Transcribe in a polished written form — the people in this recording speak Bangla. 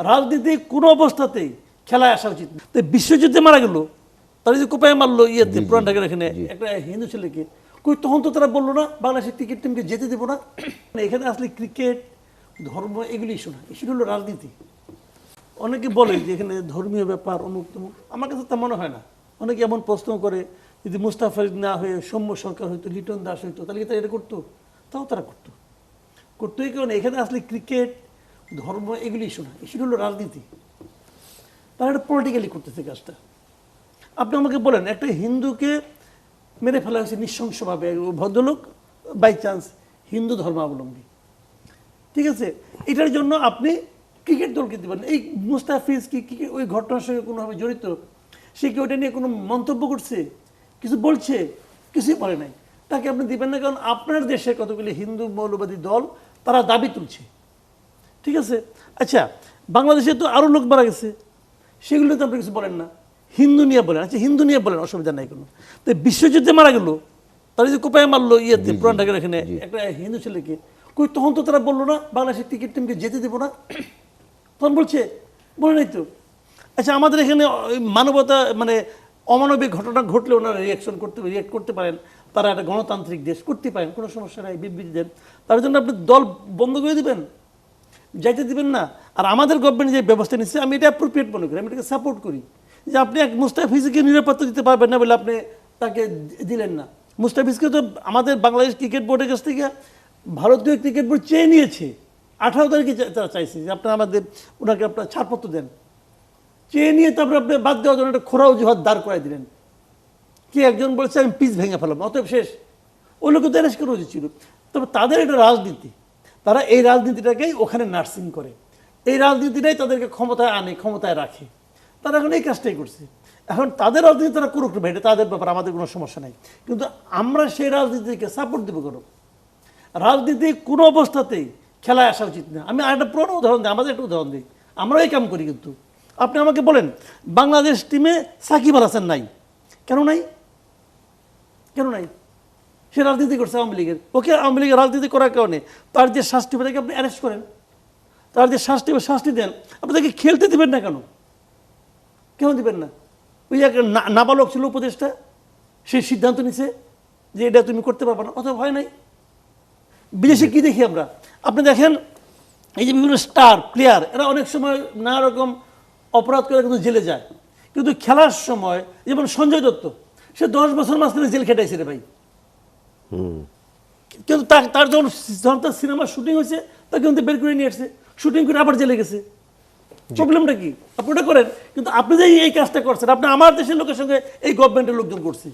রাজনীতি কোনো অবস্থাতেই খেলায় আসা উচিত না। তো বিশ্বযুদ্ধে মারা গেল, তারা যে কোপায় মারলো ইয়েতে পুরান ঢাকার এখানে একটা হিন্দু ছেলেকে, কই তখন তো তারা বললো না বাংলাদেশের ক্রিকেট টিমকে যেতে দেবো না। এখানে আসলে ক্রিকেট ধর্ম এগুলি ইস্যু না, ইস্যু হলো রাজনীতি। অনেকে বলে যে এখানে ধর্মীয় ব্যাপার অমুক তমুক, আমার কাছে তা মনে হয় না। অনেকে এমন প্রশ্ন করে যদি মুস্তাফিজ না হয়ে সৌম্য সরকার হইতো, লিটন দাস হইতো, তাহলে কি তারা এটা করতো? তাও তারা করতোই কারণ এখানে আসলে ক্রিকেট ধর্ম এগুলি ইস্যু না, ইস্যু হলো রাজনীতি। তারা এটা পলিটিক্যালি করতেছে কাজটা। আপনি আমাকে বলেন একটা হিন্দুকে মেরে ফেলা হয়েছে নৃশংসভাবে, ভদ্রলোক বাই চান্স হিন্দু ধর্মাবলম্বী, ঠিক আছে, এটার জন্য আপনি ক্রিকেট দলকে দেবেন। এই মুস্তাফিজ কি ওই ঘটনার সঙ্গে কোনোভাবে জড়িত? সে কি ওটা নিয়ে কোনো মন্তব্য করছে, কিছু বলছে? কিছুই বলে নাই, তাকে আপনি দিবেন না। কারণ আপনার দেশে কতগুলি হিন্দু মৌলবাদী দল তারা দাবি তুলছে, ঠিক আছে। আচ্ছা, বাংলাদেশে তো আরও লোক মারা গেছে, সেগুলো তো আপনি কিছু বলেন না, হিন্দু নিয়ে বলেন। আচ্ছা, হিন্দু নিয়ে বলেন, অসুবিধা নাই কোনো। তো বিশ্বযুদ্ধে মারা গেল, তারা যে কোপায় মারলো ইয়েতে পুরান ঢাকার এখানে একটা হিন্দু ছেলেকে, কই তখন তো তারা বললো না বাংলাদেশের ক্রিকেট টিমকে যেতে দেবো না। তখন বলে নাই তো। আচ্ছা, আমাদের এখানে মানবতা মানে অমানবিক ঘটনা ঘটলে ওনারা রিয়াক্ট করতে পারেন, তারা একটা গণতান্ত্রিক দেশ, করতে পারেন, কোনো সমস্যা নাই, বিবৃতি দেন। তার জন্য আপনি দল বন্ধ করে দিবেন, যাইতে দিবেন না। আর আমাদের গভর্নমেন্ট যে ব্যবস্থা নিচ্ছে আমি এটা অ্যাপ্রোপ্রিয়েট মনে করি, আমি এটাকে সাপোর্ট করি। যে আপনি এক মুস্তাফিজকে নিরাপত্তা দিতে পারবেন না বলে আপনি তাকে দিলেন না। মুস্তাফিজকে তো আমাদের বাংলাদেশ ক্রিকেট বোর্ডের কাছ থেকে ভারতীয় ক্রিকেট বোর্ড চেয়ে নিয়েছে, 18 তারিখে তারা চাইছে যে আপনার ওনাকে আপনার ছাড়পত্র দেন। চেয়ে নিয়ে তারপরে আপনি বাদ দেওয়ার জন্য একটা খোরা অজুহাত দাঁড় করাই দিলেন। কে একজন বলছে আমি পিচ ভেঙে ফেলাম, অতএব শেষ। ওই লোকে তো অ্যারেস্ট করা উচিত ছিল। তবে তাদের এটা রাজনীতি, তারা এই রাজনীতিটাকেই ওখানে নার্সিং করে, এই রাজনীতিটাই তাদেরকে ক্ষমতায় আনে, ক্ষমতায় রাখে। তারা এখন এই কাজটাই করছে। এখন তাদের রাজনীতি তারা করুক, এটা তাদের ব্যাপার, আমাদের কোনো সমস্যা নাই। কিন্তু আমরা সেই রাজনীতিকে সাপোর্ট দেবো কেন? রাজনীতি কোনো অবস্থাতেই খেলায় আসা উচিত না। আমি আরেকটা পুরোনো উদাহরণ দিই, আমাদের একটা উদাহরণ দিই। আমরাও এই কাম করি, কিন্তু আপনি আমাকে বলেন বাংলাদেশ টিমে সাকিব আল হাসান নাই, কেন নাই? সে রাজনীতি করছে আওয়ামী লীগের। ওকে আওয়ামী লীগের রাজনীতি করার কারণে তার যে শাস্তি হবে তাকে আপনি অ্যারেস্ট করেন, তার যে শাস্তি দেন, আপনি তাকে খেলতে দিবেন না কেন দিবেন না? ওই এক নাবালক ছিল উপদেষ্টা, সেই সিদ্ধান্ত নিছে যে এটা তুমি করতে পারবে না, অথবা হয় নাই। বিদেশে কি দেখি আমরা, আপনি দেখেন এই যে বিভিন্ন স্টার প্লেয়ার, এরা অনেক সময় নানা রকম অপরাধ করে কিন্তু জেলে যায়, কিন্তু খেলার সময় যেমন সঞ্জয় দত্ত, সে 10 বছর মাঝখানে জেল খেটাইছে রে ভাই। কিন্তু তার যখন তার সিনেমার শুটিং হয়েছে তাকে কিন্তু বের করে নিয়ে আসছে, শুটিং করে আবার জেলে গেছে। প্রবলেমটা কি? আপনি ওটা করেন, কিন্তু আপনি যে এই কাজটা করছেন, আপনি আমার দেশের লোকের সঙ্গে এই গভর্নমেন্টের লোকজন করছে।